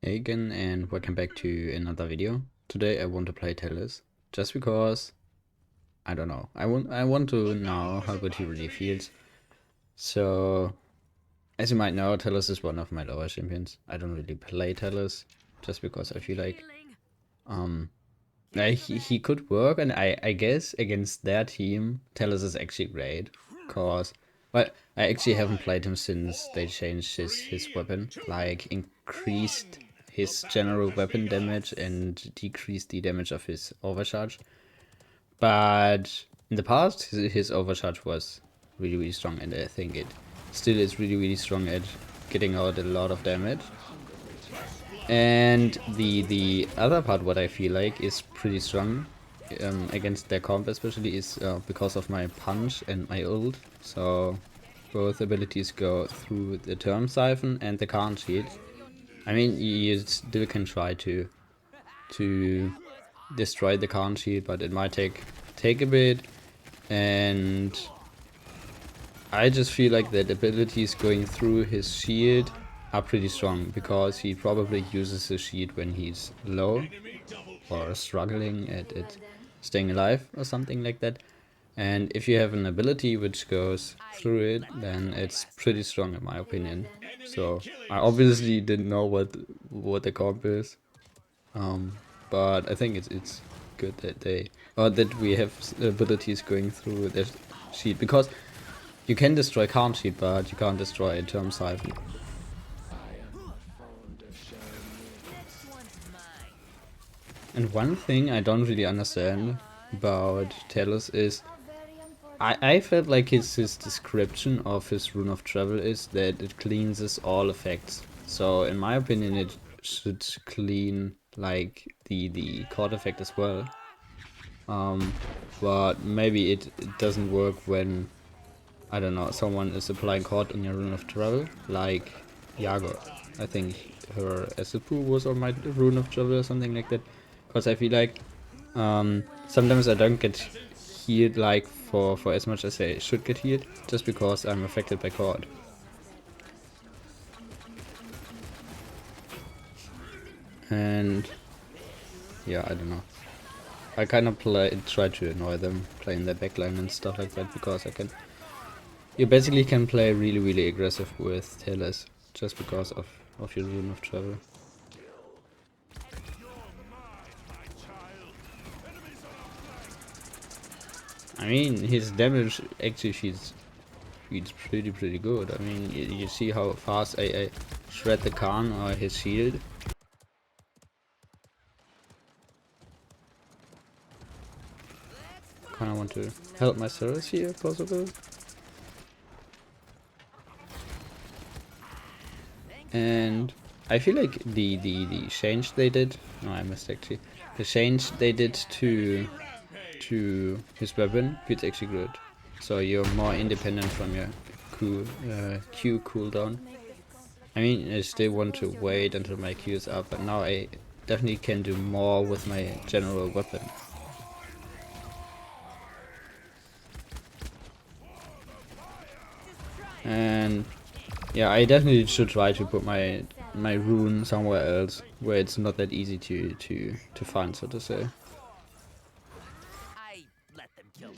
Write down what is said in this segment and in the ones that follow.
Hey again, and welcome back to another video. Today I want to play Talus, just because, I don't know, I want to know how good he really feels. So, as you might know, Talus is one of my lower champions. I don't really play Talus, just because I feel like he could work, and I guess against their team, Talus is actually great, cause, well, I actually haven't played him since they changed his weapon, like increased his general weapon damage and decreased the damage of his overcharge. But in the past, his overcharge was really strong, and I think it still is really strong at getting out a lot of damage. And the other part, what I feel like is pretty strong against their comp, especially, is because of my punch and my ult. So both abilities go through the term siphon and the current shield. I mean, you still can try to destroy the current shield, but it might take a bit. And I just feel like that abilities going through his shield are pretty strong, because he probably uses his shield when he's low or struggling at staying alive or something like that. And if you have an ability which goes through it, then it's pretty strong in my opinion. So I obviously didn't know what the comp is, but I think it's good that we have abilities going through their shield, because you can destroy calm shield, but you can't destroy a term siphon. And one thing I don't really understand about Talus is I felt like his description of his rune of travel is that it cleanses all effects. So in my opinion, it should clean like the chord effect as well. But maybe it doesn't work when, I don't know, someone is applying chord on your rune of travel, like Yago. I think her Asipu was on my rune of travel or something like that. Because I feel like sometimes I don't get healed like for as much as I should get healed, just because I'm affected by chord. And yeah, I don't know. I kind of try to annoy them playing their backline and stuff like that, because you basically can play really aggressive with Talus just because of your rune of travel. I mean, his damage actually feels pretty good. I mean, you see how fast I shred the Khan or his shield. Kinda want to help my service here, if possible. And I feel like the change they did, no, I missed actually, the change they did to his weapon feels actually good. So you're more independent from your Q cooldown. I mean, I still want to wait until my Q is up, but now I definitely can do more with my general weapon. And yeah, I definitely should try to put my rune somewhere else where it's not that easy to find, so to say.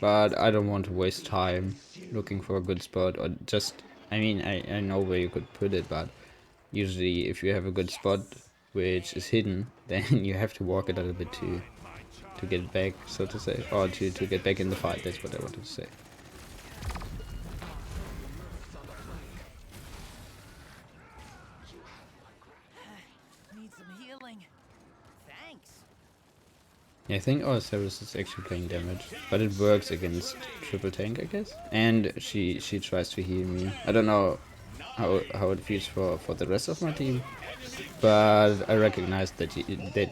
But I don't want to waste time looking for a good spot, or just, I mean, I know where you could put it, but usually if you have a good spot which is hidden, then you have to walk a little bit to get back, so to say, or to get back in the fight. That's what I wanted to say. Need some healing. Thanks. Yeah, I think our service is actually playing damage, but it works against triple tank, I guess. And she tries to heal me. I don't know how it feels for the rest of my team, but I recognize that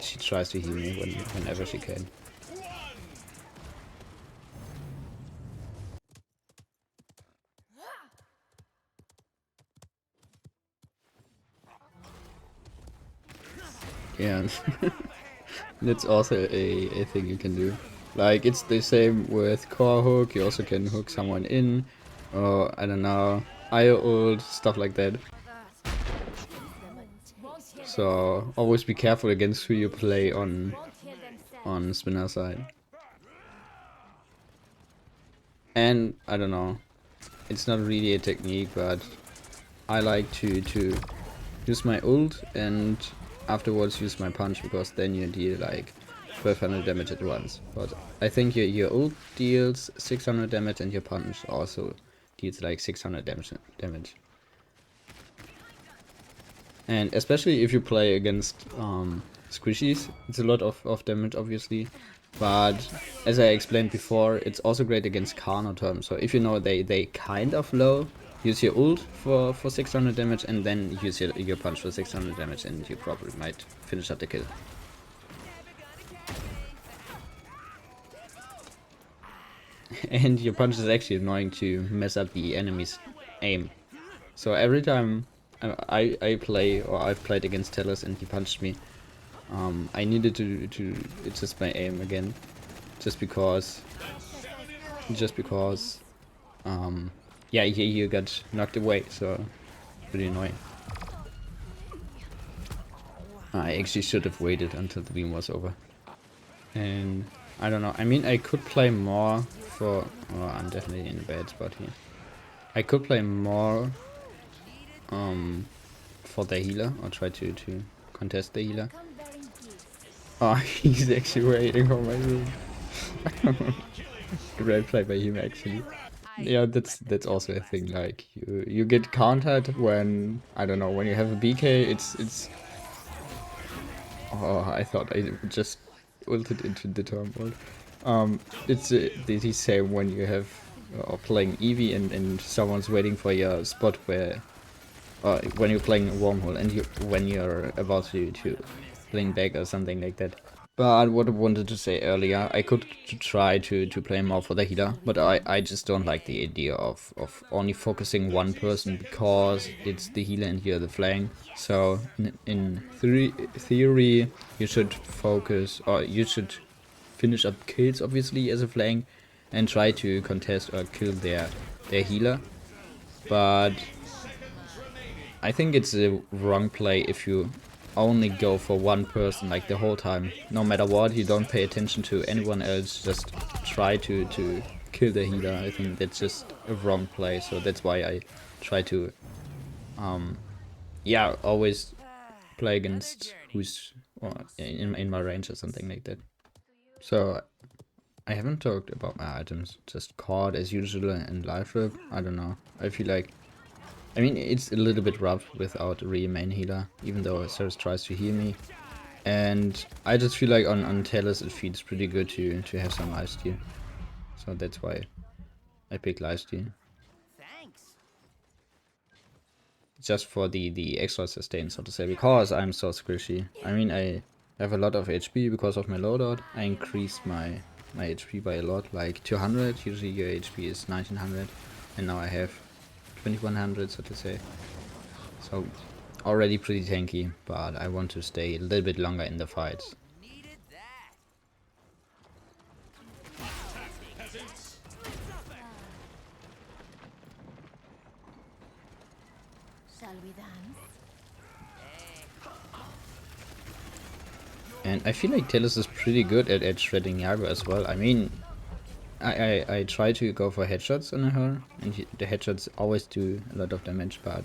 she tries to heal me whenever she can. Yeah, that's also a thing you can do. Like, it's the same with core hook. You also can hook someone in, or I don't know, IO ult, stuff like that. So always be careful against who you play on spinner side. And I don't know, it's not really a technique, but I like to use my ult and afterwards use my punch, because then you deal like 1200 damage at once. But I think your ult deals 600 damage and your punch also deals like 600 damage. And especially if you play against squishies, it's a lot of damage obviously. But as I explained before, it's also great against Karno terms. So if you know they kind of low, use your ult for 600 damage and then use your punch for 600 damage and you probably might finish up the kill. And your punch is actually annoying to mess up the enemy's aim. So every time I play, or I've played against Talus and he punched me, I needed to adjust my aim again, just because yeah, you got knocked away, so pretty annoying. I actually should have waited until the beam was over. And I don't know, I mean, I could play more for, oh, I'm definitely in a bad spot here. I could play more for the healer, or try to contest the healer. Oh, he's actually waiting for my room. Great play by him actually. Yeah, that's also a thing, like you get countered when, I don't know, when you have a BK, it's oh, I thought I just ulted into the turmoil. It's the same when you have playing Eevee and someone's waiting for your spot where, when you're playing a wormhole and when you're about to blink back or something like that. But what I wanted to say earlier, I could try to play more for the healer, but I just don't like the idea of only focusing one person, because it's the healer and you're the flank. So in theory, you should focus, or you should finish up kills obviously as a flank and try to contest or kill their healer. But I think it's a wrong play if you only go for one person like the whole time. No matter what, you don't pay attention to anyone else, just try to kill the healer. I think that's just a wrong play, so that's why I try to yeah, always play against who's in my range or something like that. So I haven't talked about my items, just caught as usual and life rip. I don't know, I feel like, I mean, it's a little bit rough without a real main healer, even though Ceres tries to heal me. And I just feel like on Talus it feels pretty good to have some lifesteal. So that's why I picked lifesteal. Thanks. Just for the extra sustain, so to say, because I'm so squishy. I mean, I have a lot of HP because of my loadout. I increased my HP by a lot, like 200. Usually your HP is 1900, and now I have 2100, so to say. So already pretty tanky, but I want to stay a little bit longer in the fights. Needed that. Shall we dance? And I feel like Talus is pretty good at shredding Yago as well. I mean, I try to go for headshots on her, and the headshots always do a lot of damage, but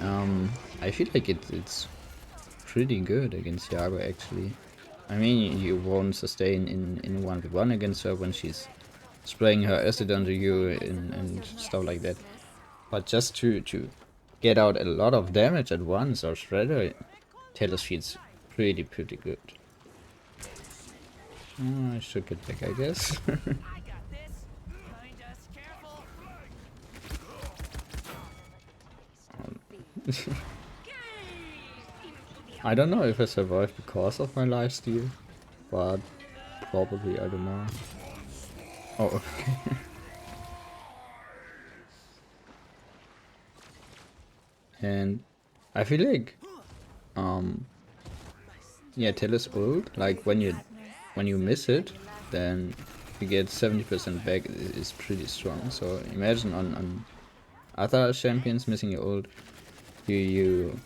I feel like it's pretty good against Yago actually. I mean, you won't sustain in 1v1 against her when she's spraying her acid onto you and stuff like that. But just to get out a lot of damage at once or shredder, Talus feels pretty good. I should get back, I guess. I got this. Mind us careful. I don't know if I survived because of my lifesteal, but probably, I don't know. Oh, okay. And I feel like, yeah, Talus ult, like when you miss it, then you get 70% back, is pretty strong. So imagine on other champions missing your ult, you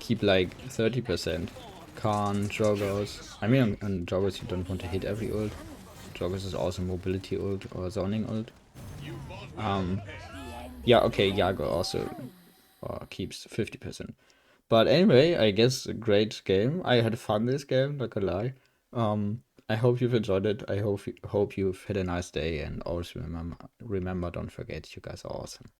keep like 30%. Khan, Joggers. I mean, on Joggers you don't want to hit every ult. Joggers is also mobility ult or zoning ult. Yeah, okay, Jago also keeps 50%. But anyway, I guess a great game. I had fun this game, not gonna lie. I hope you've enjoyed it. I hope you've had a nice day, and always remember, don't forget, you guys are awesome.